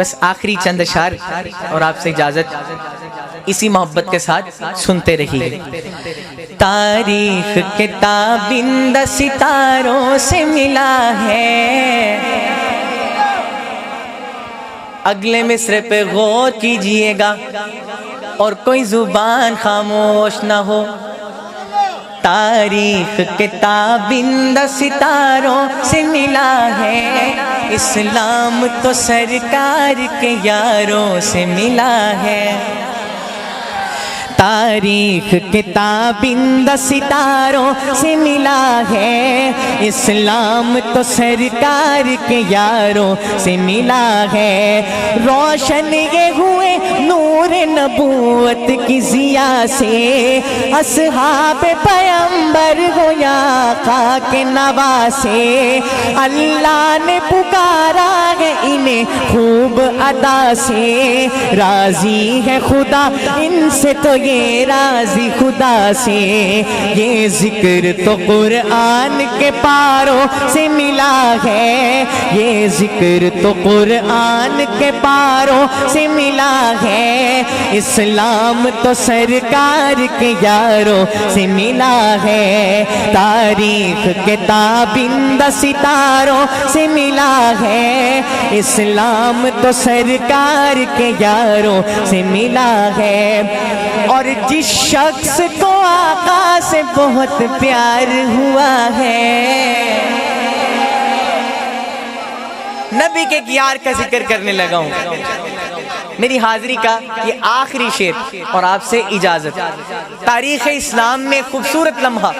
بس آخری چند اشعار اور آپ سے اجازت، اسی محبت کے ساتھ سنتے رہیے۔ تاریخ کے تابند ستاروں سے ملا ہے، اگلے مصرے پہ غور کیجئے گا اور کوئی زبان خاموش نہ ہو۔ تاریخ کے تابند ستاروں سے ملا ہے، اسلام تو سرکار کے یاروں سے ملا ہے۔ تاریخ کے تابند ستاروں سے ملا ہے، اسلام تو سرکار کے یاروں سے ملا ہے۔ روشن یہ ہوئے نور نبوت کی ضیاء سے، اصحاب پیغمبر ہو یا آقا کے نواسے، اللہ نے پکارا ہے انہیں خوب ادا سے، راضی ہے خدا ان سے تو یہ راضی خدا سے۔ یہ ذکر تو قرآن کے پاروں سے ملا ہے، یہ ذکر تو قرآن کے پاروں سے ملا ہے، اسلام تو سرکار کے یاروں سے ملا ہے۔ تاریخ کے تابند ستاروں سے ملا ہے، اسلام تو سرکار کے یاروں سے ملا ہے۔ اور جس شخص کو آقا سے بہت پیار ہوا ہے، نبی کے یار کا ذکر کرنے لگا ہوں۔ میری حاضری کا یہ آخری شعر اور آپ سے اجازت۔ تاریخ اسلام میں خوبصورت لمحہ،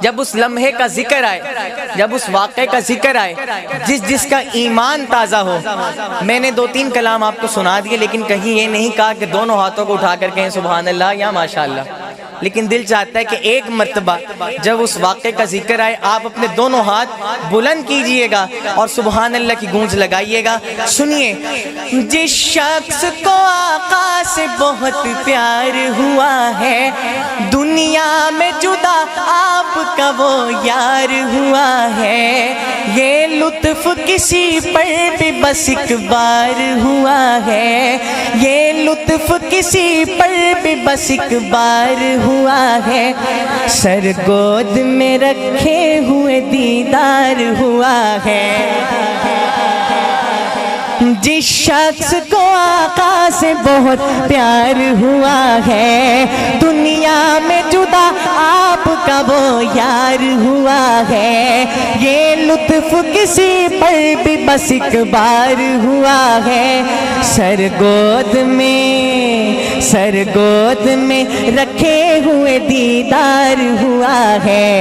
جب اس لمحے کا ذکر آئے، جب اس واقعے کا ذکر آئے، جس کا ایمان تازہ ہو، میں نے 2-3 کلام آپ کو سنا دیے، لیکن کہیں یہ نہیں کہا کہ دونوں ہاتھوں کو اٹھا کر کہیں سبحان اللہ یا ماشاء اللہ، لیکن دل چاہتا ہے کہ ایک مرتبہ جب اس واقعے کا ذکر آئے آپ اپنے دونوں ہاتھ بلند کیجئے گا اور سبحان اللہ کی گونج لگائیے گا۔ سنیے، جس شخص کو آقا سے بہت پیار ہوا ہے، دنیا میں جدا آپ کا وہ یار ہوا ہے، یہ لطف کسی پر بھی بس ایک بار ہوا ہے، یہ لطف کسی پر بھی بس ایک بار ہوا ہے، سر گود میں رکھے ہوئے دیدار ہوا ہے۔ جس شخص کو آقا سے بہت پیار ہوا ہے، دنیا میں جدا آپ کا وہ یار ہوا ہے، یہ لطف کسی پر بھی بس ایک بار ہوا ہے، سر گود میں رکھے ہوئے دیدار ہوا ہے۔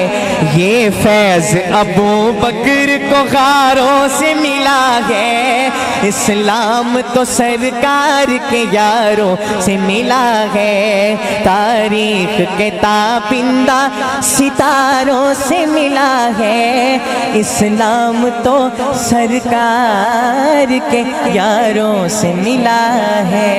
یہ فیض ابو بکر کو غاروں سے ملا ہے، اسلام تو سرکار کے یاروں سے ملا ہے۔ تاریخ کے تابندہ ستاروں سے ملا ہے، اسلام تو سرکار کے یاروں سے ملا ہے۔